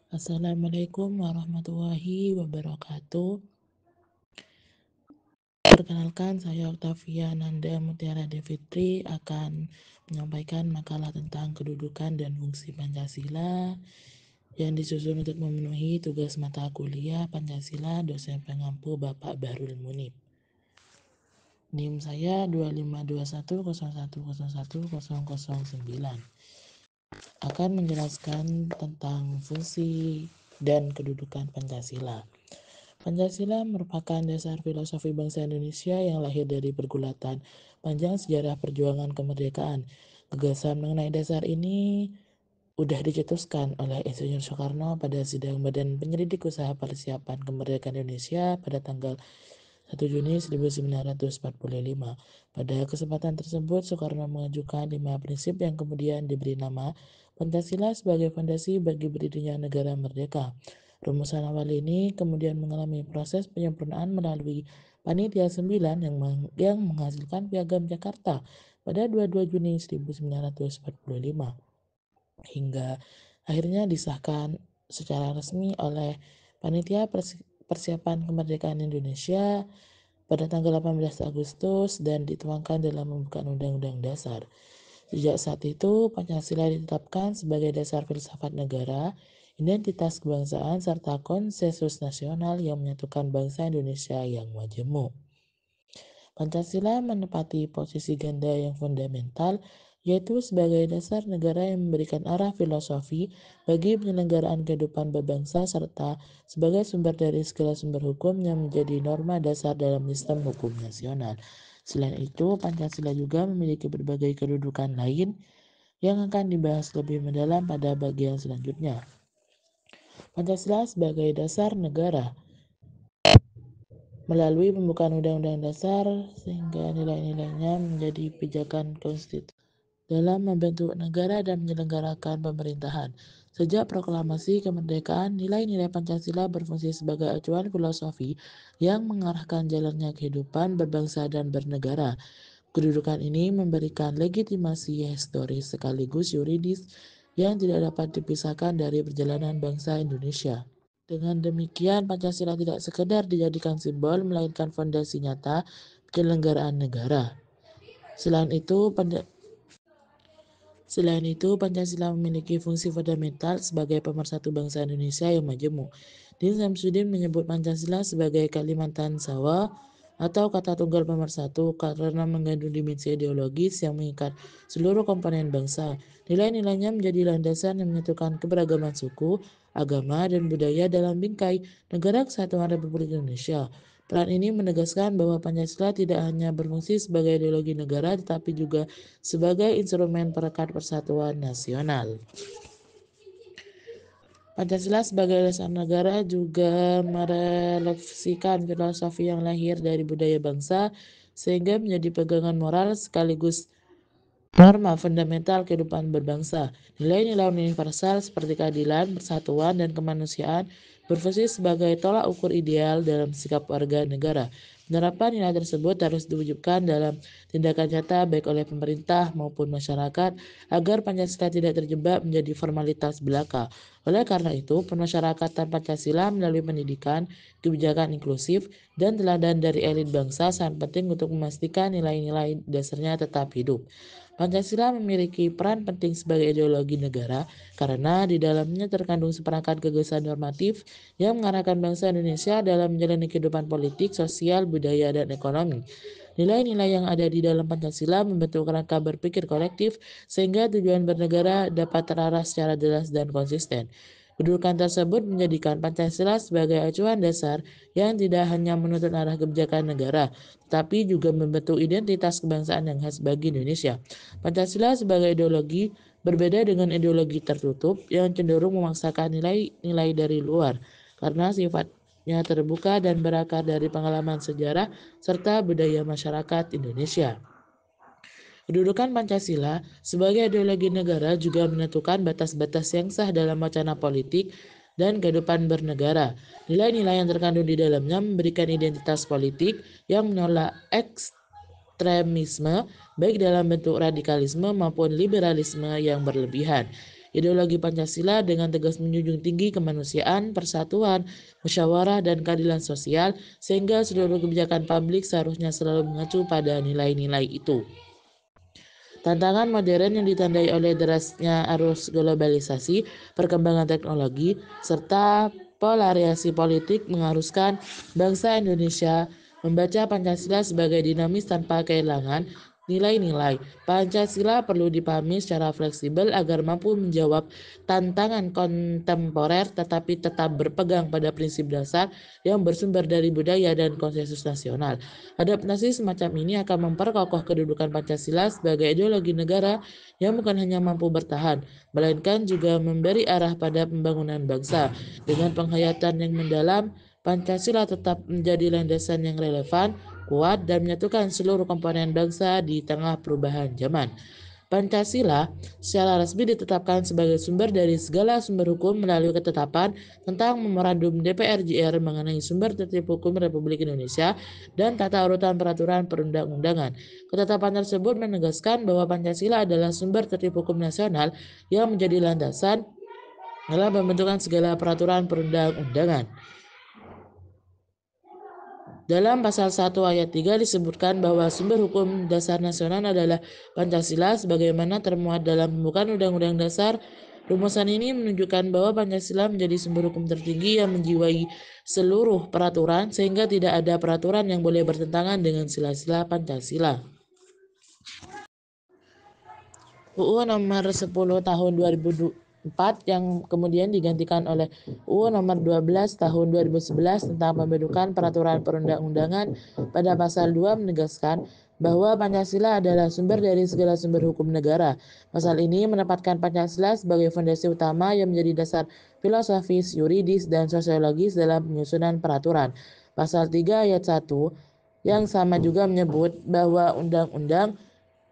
Assalamualaikum warahmatullahi wabarakatuh. Perkenalkan, saya Octavia Nanda Mutiara Devitri akan menyampaikan makalah tentang kedudukan dan fungsi Pancasila yang disusun untuk memenuhi tugas mata kuliah Pancasila dosen pengampu Bapak Bahrul Munib. NIM saya 252101010009. Akan menjelaskan tentang fungsi dan kedudukan Pancasila. Pancasila merupakan dasar filosofi bangsa Indonesia yang lahir dari pergulatan panjang sejarah perjuangan kemerdekaan. Gagasan mengenai dasar ini udah dicetuskan oleh Insinyur Soekarno pada sidang Badan Penyelidik Usaha Persiapan Kemerdekaan Indonesia pada tanggal 1 Juni 1945. Pada kesempatan tersebut, Soekarno mengajukan 5 prinsip yang kemudian diberi nama Pancasila sebagai fondasi bagi berdirinya negara merdeka. Rumusan awal ini kemudian mengalami proses penyempurnaan melalui Panitia 9 yang menghasilkan Piagam Jakarta pada 22 Juni 1945 hingga akhirnya disahkan secara resmi oleh Panitia Persiapan Kemerdekaan Indonesia pada tanggal 18 Agustus dan dituangkan dalam pembukaan Undang-Undang Dasar. Sejak saat itu, Pancasila ditetapkan sebagai dasar filsafat negara, identitas kebangsaan, serta konsensus nasional yang menyatukan bangsa Indonesia yang majemuk. Pancasila menempati posisi ganda yang fundamental, yaitu sebagai dasar negara yang memberikan arah filosofi bagi penyelenggaraan kehidupan berbangsa serta sebagai sumber dari segala sumber hukum yang menjadi norma dasar dalam sistem hukum nasional. Selain itu, Pancasila juga memiliki berbagai kedudukan lain yang akan dibahas lebih mendalam pada bagian selanjutnya. Pancasila sebagai dasar negara. Melalui pembukaan Undang-Undang Dasar sehingga nilai-nilainya menjadi pijakan konstitusi dalam membentuk negara dan menyelenggarakan pemerintahan. Sejak proklamasi kemerdekaan, nilai-nilai Pancasila berfungsi sebagai acuan filosofi yang mengarahkan jalannya kehidupan berbangsa dan bernegara. Kedudukan ini memberikan legitimasi historis sekaligus yuridis yang tidak dapat dipisahkan dari perjalanan bangsa Indonesia. Dengan demikian, Pancasila tidak sekedar dijadikan simbol, melainkan fondasi nyata penyelenggaraan negara. Selain itu, Pancasila memiliki fungsi fundamental sebagai pemersatu bangsa Indonesia yang majemuk. Din Samsudin menyebut Pancasila sebagai Kalimantan Sawa atau kata tunggal pemersatu karena mengandung dimensi ideologis yang mengikat seluruh komponen bangsa. Nilai-nilainya menjadi landasan yang menyatukan keberagaman suku, agama, dan budaya dalam bingkai Negara Kesatuan Republik Indonesia. Peran ini menegaskan bahwa Pancasila tidak hanya berfungsi sebagai ideologi negara, tetapi juga sebagai instrumen perekat persatuan nasional. Pancasila sebagai dasar negara juga merefleksikan filosofi yang lahir dari budaya bangsa, sehingga menjadi pegangan moral sekaligus norma fundamental kehidupan berbangsa. Nilai-nilai universal seperti keadilan, persatuan, dan kemanusiaan berfungsi sebagai tolak ukur ideal dalam sikap warga negara. Penerapan nilai tersebut harus diwujudkan dalam tindakan nyata baik oleh pemerintah maupun masyarakat agar Pancasila tidak terjebak menjadi formalitas belaka. Oleh karena itu, pemasyarakatan Pancasila melalui pendidikan, kebijakan inklusif, dan teladan dari elit bangsa sangat penting untuk memastikan nilai-nilai dasarnya tetap hidup. Pancasila memiliki peran penting sebagai ideologi negara karena di dalamnya terkandung seperangkat gagasan normatif yang mengarahkan bangsa Indonesia dalam menjalani kehidupan politik, sosial, budaya, dan ekonomi. Nilai-nilai yang ada di dalam Pancasila membentuk kerangka berpikir kolektif sehingga tujuan bernegara dapat terarah secara jelas dan konsisten. Kedudukan tersebut menjadikan Pancasila sebagai acuan dasar yang tidak hanya menuntut arah kebijakan negara, tetapi juga membentuk identitas kebangsaan yang khas bagi Indonesia. Pancasila sebagai ideologi berbeda dengan ideologi tertutup yang cenderung memaksakan nilai-nilai dari luar, karena sifatnya terbuka dan berakar dari pengalaman sejarah serta budaya masyarakat Indonesia. Kedudukan Pancasila sebagai ideologi negara juga menentukan batas-batas yang sah dalam wacana politik dan kehidupan bernegara. Nilai-nilai yang terkandung di dalamnya memberikan identitas politik yang menolak ekstremisme, baik dalam bentuk radikalisme maupun liberalisme yang berlebihan. Ideologi Pancasila dengan tegas menjunjung tinggi kemanusiaan, persatuan, musyawarah, dan keadilan sosial, sehingga seluruh kebijakan publik seharusnya selalu mengacu pada nilai-nilai itu. Tantangan modern yang ditandai oleh derasnya arus globalisasi, perkembangan teknologi, serta polarisasi politik mengharuskan bangsa Indonesia membaca Pancasila sebagai dinamis tanpa kehilangan nilai-nilai. Pancasila perlu dipahami secara fleksibel agar mampu menjawab tantangan kontemporer tetapi tetap berpegang pada prinsip dasar yang bersumber dari budaya dan konsensus nasional. Adaptasi semacam ini akan memperkokoh kedudukan Pancasila sebagai ideologi negara yang bukan hanya mampu bertahan, melainkan juga memberi arah pada pembangunan bangsa. Dengan penghayatan yang mendalam, Pancasila tetap menjadi landasan yang relevan, kuat, dan menyatukan seluruh komponen bangsa di tengah perubahan zaman. Pancasila secara resmi ditetapkan sebagai sumber dari segala sumber hukum melalui ketetapan tentang Memorandum DPR JR mengenai sumber tertib hukum Republik Indonesia dan tata urutan peraturan perundang-undangan. Ketetapan tersebut menegaskan bahwa Pancasila adalah sumber tertib hukum nasional yang menjadi landasan dalam pembentukan segala peraturan perundang-undangan. Dalam pasal 1 ayat 3 disebutkan bahwa sumber hukum dasar nasional adalah Pancasila sebagaimana termuat dalam pembukaan Undang-Undang Dasar. Rumusan ini menunjukkan bahwa Pancasila menjadi sumber hukum tertinggi yang menjiwai seluruh peraturan sehingga tidak ada peraturan yang boleh bertentangan dengan sila-sila Pancasila. UU nomor 10 tahun 2004 yang kemudian digantikan oleh UU nomor 12 tahun 2011 tentang pembentukan peraturan perundang-undangan pada pasal 2 menegaskan bahwa Pancasila adalah sumber dari segala sumber hukum negara. Pasal ini menempatkan Pancasila sebagai fondasi utama yang menjadi dasar filosofis, yuridis, dan sosiologis dalam penyusunan peraturan. Pasal 3 ayat 1 yang sama juga menyebut bahwa undang-undang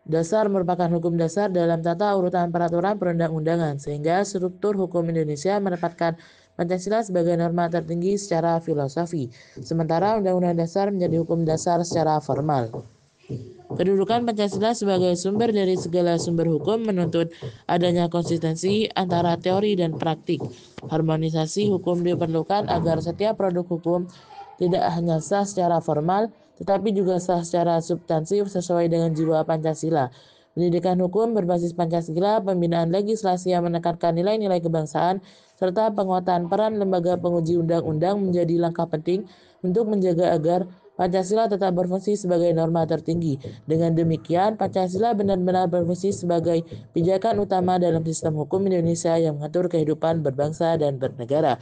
dasar merupakan hukum dasar dalam tata urutan peraturan perundang-undangan, sehingga struktur hukum Indonesia menempatkan Pancasila sebagai norma tertinggi secara filosofi, sementara Undang-Undang Dasar menjadi hukum dasar secara formal. Kedudukan Pancasila sebagai sumber dari segala sumber hukum menuntut adanya konsistensi antara teori dan praktik. Harmonisasi hukum diperlukan agar setiap produk hukum tidak hanya sah secara formal, tetapi juga sah secara substansif sesuai dengan jiwa Pancasila. Pendidikan hukum berbasis Pancasila, pembinaan legislasi yang menekankan nilai-nilai kebangsaan, serta penguatan peran lembaga penguji undang-undang menjadi langkah penting untuk menjaga agar Pancasila tetap berfungsi sebagai norma tertinggi. Dengan demikian, Pancasila benar-benar berfungsi sebagai pijakan utama dalam sistem hukum Indonesia yang mengatur kehidupan berbangsa dan bernegara.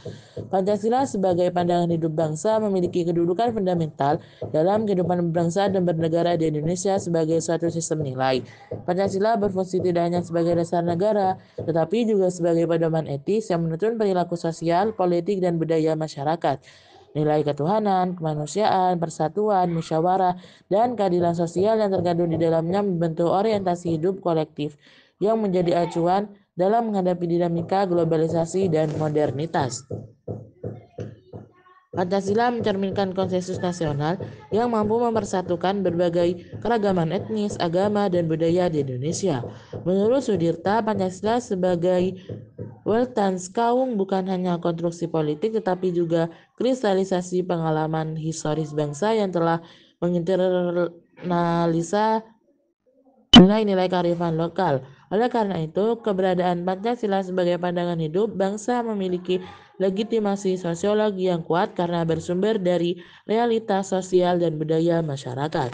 Pancasila sebagai pandangan hidup bangsa memiliki kedudukan fundamental dalam kehidupan berbangsa dan bernegara di Indonesia sebagai suatu sistem nilai. Pancasila berfungsi tidak hanya sebagai dasar negara, tetapi juga sebagai pedoman etis yang menuntun perilaku sosial, politik, dan budaya masyarakat. Nilai ketuhanan, kemanusiaan, persatuan, musyawarah, dan keadilan sosial yang terkandung di dalamnya membentuk orientasi hidup kolektif yang menjadi acuan dalam menghadapi dinamika globalisasi dan modernitas. Pancasila mencerminkan konsensus nasional yang mampu mempersatukan berbagai keragaman etnis, agama, dan budaya di Indonesia. Menurut Sudirta, Pancasila sebagai Weltanschauung bukan hanya konstruksi politik tetapi juga kristalisasi pengalaman historis bangsa yang telah menginternalisasi nilai-nilai kearifan lokal. Oleh karena itu, keberadaan Pancasila sebagai pandangan hidup bangsa memiliki legitimasi sosiologi yang kuat karena bersumber dari realitas sosial dan budaya masyarakat.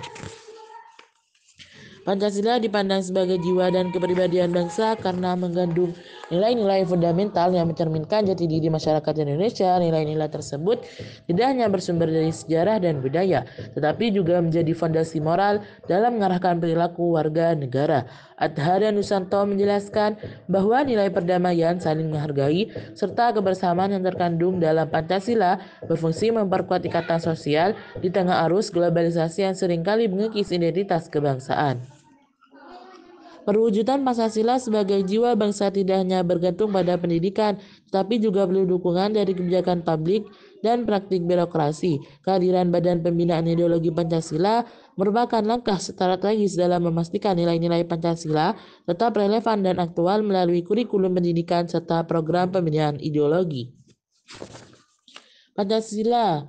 Pancasila dipandang sebagai jiwa dan kepribadian bangsa karena mengandung nilai-nilai fundamental yang mencerminkan jati diri masyarakat Indonesia. Nilai-nilai tersebut tidak hanya bersumber dari sejarah dan budaya, tetapi juga menjadi fondasi moral dalam mengarahkan perilaku warga negara. Adhara Nusanto menjelaskan bahwa nilai perdamaian, saling menghargai, serta kebersamaan yang terkandung dalam Pancasila berfungsi memperkuat ikatan sosial di tengah arus globalisasi yang seringkali mengikis identitas kebangsaan. Perwujudan Pancasila sebagai jiwa bangsa tidak hanya bergantung pada pendidikan, tetapi juga perlu dukungan dari kebijakan publik dan praktik birokrasi. Kehadiran Badan Pembinaan Ideologi Pancasila merupakan langkah strategis dalam memastikan nilai-nilai Pancasila tetap relevan dan aktual melalui kurikulum pendidikan serta program pembinaan ideologi. Pancasila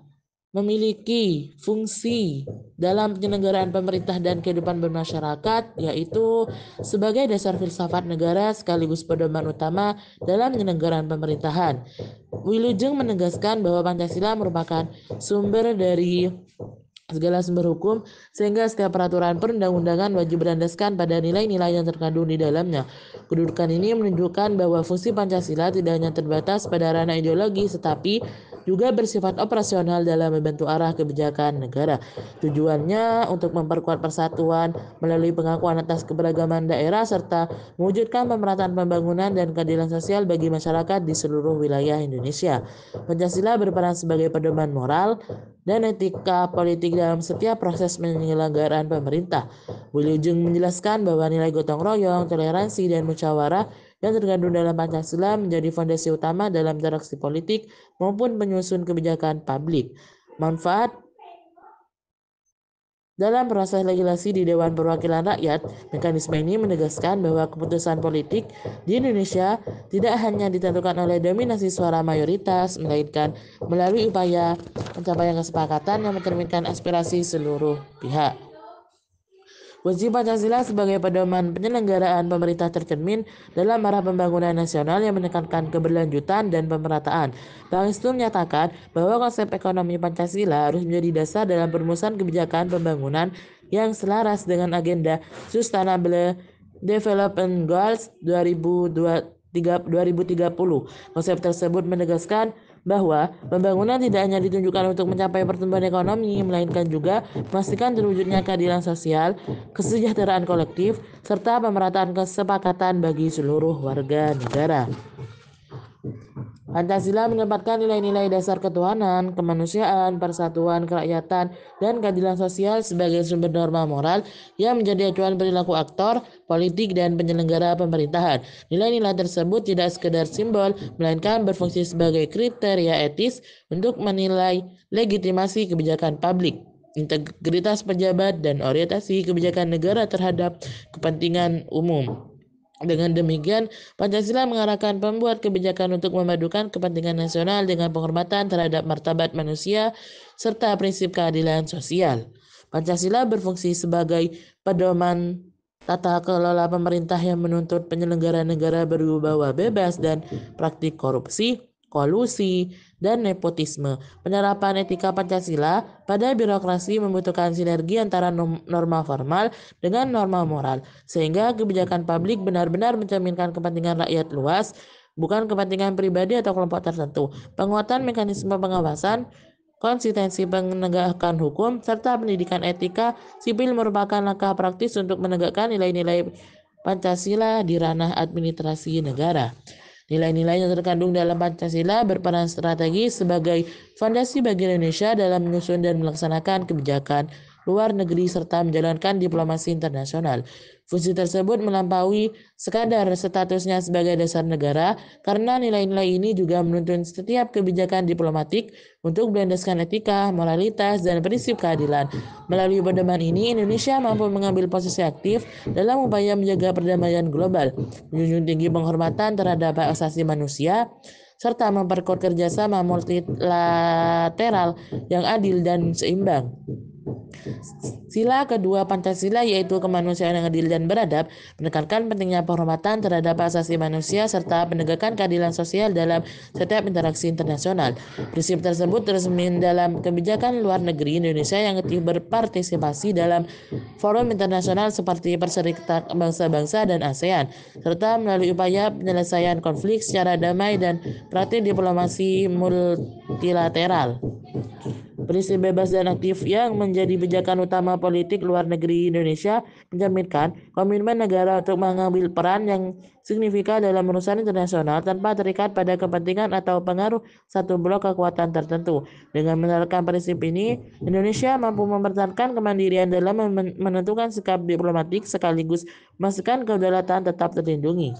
memiliki fungsi dalam penyelenggaraan pemerintah dan kehidupan bermasyarakat, yaitu sebagai dasar filsafat negara sekaligus pedoman utama dalam penyelenggaraan pemerintahan. Wilujeng menegaskan bahwa Pancasila merupakan sumber dari segala sumber hukum, sehingga setiap peraturan perundang-undangan wajib berlandaskan pada nilai-nilai yang terkandung di dalamnya. Kedudukan ini menunjukkan bahwa fungsi Pancasila tidak hanya terbatas pada ranah ideologi, tetapi juga bersifat operasional dalam membentuk arah kebijakan negara. Tujuannya untuk memperkuat persatuan melalui pengakuan atas keberagaman daerah serta mewujudkan pemerataan pembangunan dan keadilan sosial bagi masyarakat di seluruh wilayah Indonesia. Pancasila berperan sebagai pedoman moral dan etika politik dalam setiap proses penyelenggaraan pemerintah. Wilujeng menjelaskan bahwa nilai gotong royong, toleransi, dan musyawarah yang terkandung dalam Pancasila menjadi fondasi utama dalam interaksi politik maupun penyusun kebijakan publik. Manfaat dalam proses legislasi di Dewan Perwakilan Rakyat, mekanisme ini menegaskan bahwa keputusan politik di Indonesia tidak hanya ditentukan oleh dominasi suara mayoritas, melainkan melalui upaya pencapaian kesepakatan yang mencerminkan aspirasi seluruh pihak. Fungsi Pancasila sebagai pedoman penyelenggaraan pemerintah tercermin dalam arah pembangunan nasional yang menekankan keberlanjutan dan pemerataan. Pangestu menyatakan bahwa konsep ekonomi Pancasila harus menjadi dasar dalam perumusan kebijakan pembangunan yang selaras dengan agenda Sustainable Development Goals 2030. Konsep tersebut menegaskan bahwa pembangunan tidak hanya ditunjukkan untuk mencapai pertumbuhan ekonomi, melainkan juga memastikan terwujudnya keadilan sosial, kesejahteraan kolektif, serta pemerataan kesepakatan bagi seluruh warga negara. Pancasila menempatkan nilai-nilai dasar ketuhanan, kemanusiaan, persatuan, kerakyatan, dan keadilan sosial sebagai sumber norma moral yang menjadi acuan perilaku aktor, politik, dan penyelenggara pemerintahan. Nilai-nilai tersebut tidak sekedar simbol, melainkan berfungsi sebagai kriteria etis untuk menilai legitimasi kebijakan publik, integritas pejabat, dan orientasi kebijakan negara terhadap kepentingan umum. Dengan demikian, Pancasila mengarahkan pembuat kebijakan untuk memadukan kepentingan nasional dengan penghormatan terhadap martabat manusia serta prinsip keadilan sosial. Pancasila berfungsi sebagai pedoman tata kelola pemerintah yang menuntut penyelenggara negara berwibawa bebas dan praktik korupsi, kolusi, dan nepotisme. Penerapan etika Pancasila pada birokrasi membutuhkan sinergi antara norma formal dengan norma moral, sehingga kebijakan publik benar-benar mencerminkan kepentingan rakyat luas, bukan kepentingan pribadi atau kelompok tertentu. Penguatan mekanisme pengawasan, konsistensi penegakan hukum, serta pendidikan etika sipil merupakan langkah praktis untuk menegakkan nilai-nilai Pancasila di ranah administrasi negara. Nilai-nilai yang terkandung dalam Pancasila berperan strategis sebagai fondasi bagi Indonesia dalam menyusun dan melaksanakan kebijakan luar negeri serta menjalankan diplomasi internasional. Fungsi tersebut melampaui sekadar statusnya sebagai dasar negara, karena nilai-nilai ini juga menuntun setiap kebijakan diplomatik untuk berlandaskan etika, moralitas, dan prinsip keadilan. Melalui pedoman ini, Indonesia mampu mengambil posisi aktif dalam upaya menjaga perdamaian global, menjunjung tinggi penghormatan terhadap hak asasi manusia, serta memperkuat kerjasama multilateral yang adil dan seimbang. Sila kedua Pancasila, yaitu kemanusiaan yang adil dan beradab, menekankan pentingnya penghormatan terhadap hak asasi manusia serta penegakan keadilan sosial dalam setiap interaksi internasional. Prinsip tersebut tercermin dalam kebijakan luar negeri Indonesia yang aktif berpartisipasi dalam forum internasional seperti Perserikatan Bangsa-Bangsa dan ASEAN, serta melalui upaya penyelesaian konflik secara damai dan praktik diplomasi multilateral. Prinsip bebas dan aktif yang menjadi pijakan utama politik luar negeri Indonesia mencerminkan komitmen negara untuk mengambil peran yang signifikan dalam urusan internasional tanpa terikat pada kepentingan atau pengaruh satu blok kekuatan tertentu. Dengan menerapkan prinsip ini, Indonesia mampu mempertahankan kemandirian dalam menentukan sikap diplomatik sekaligus memastikan kedaulatan tetap terlindungi.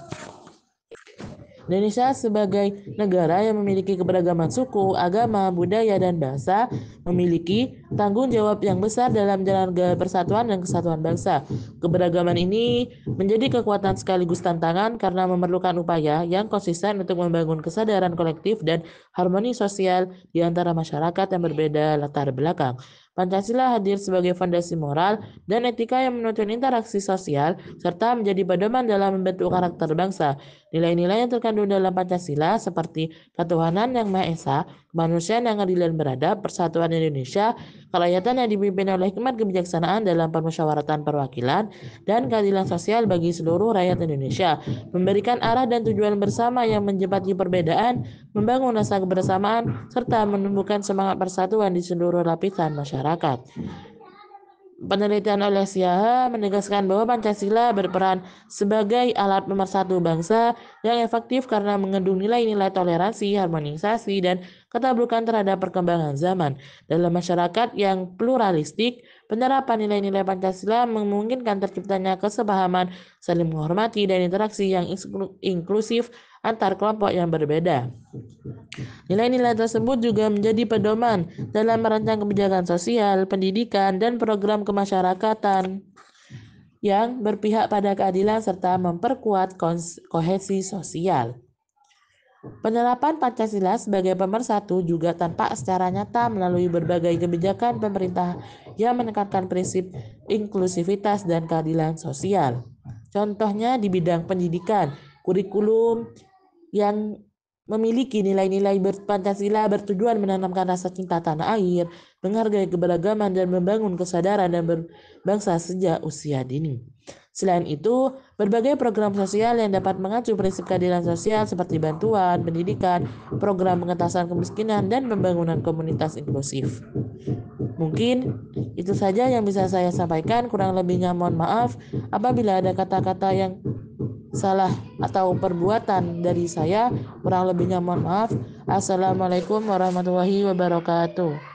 Indonesia sebagai negara yang memiliki keberagaman suku, agama, budaya, dan bahasa memiliki tanggung jawab yang besar dalam menjalankan persatuan dan kesatuan bangsa. Keberagaman ini menjadi kekuatan sekaligus tantangan karena memerlukan upaya yang konsisten untuk membangun kesadaran kolektif dan harmoni sosial di antara masyarakat yang berbeda latar belakang. Pancasila hadir sebagai fondasi moral dan etika yang menuntun interaksi sosial serta menjadi pedoman dalam membentuk karakter bangsa. Nilai-nilai yang terkandung dalam Pancasila seperti ketuhanan yang Maha Esa, kemanusiaan yang adil dan beradab, persatuan Indonesia, kerakyatan yang dipimpin oleh hikmat kebijaksanaan dalam permusyawaratan perwakilan, dan keadilan sosial bagi seluruh rakyat Indonesia, memberikan arah dan tujuan bersama yang menjembatani perbedaan, membangun rasa kebersamaan, serta menumbuhkan semangat persatuan di seluruh lapisan masyarakat. Penelitian oleh Siaha menegaskan bahwa Pancasila berperan sebagai alat pemersatu bangsa yang efektif karena mengandung nilai-nilai toleransi, harmonisasi, dan keterbukaan terhadap perkembangan zaman. Dalam masyarakat yang pluralistik, penerapan nilai-nilai Pancasila memungkinkan terciptanya kesepahaman, saling menghormati, dan interaksi yang inklusif antar kelompok yang berbeda. Nilai-nilai tersebut juga menjadi pedoman dalam merancang kebijakan sosial, pendidikan, dan program kemasyarakatan yang berpihak pada keadilan serta memperkuat kohesi sosial. Penerapan Pancasila sebagai pemersatu juga tampak secara nyata melalui berbagai kebijakan pemerintah yang menekankan prinsip inklusivitas dan keadilan sosial. Contohnya di bidang pendidikan, kurikulum yang memiliki nilai-nilai Pancasila bertujuan menanamkan rasa cinta tanah air, menghargai keberagaman, dan membangun kesadaran dan berbangsa sejak usia dini. Selain itu, berbagai program sosial yang dapat mengacu prinsip keadilan sosial seperti bantuan, pendidikan, program pengentasan kemiskinan, dan pembangunan komunitas inklusif. Mungkin itu saja yang bisa saya sampaikan, kurang lebihnya mohon maaf apabila ada kata-kata yang salah atau perbuatan dari saya, kurang lebihnya mohon maaf. Assalamualaikum warahmatullahi wabarakatuh.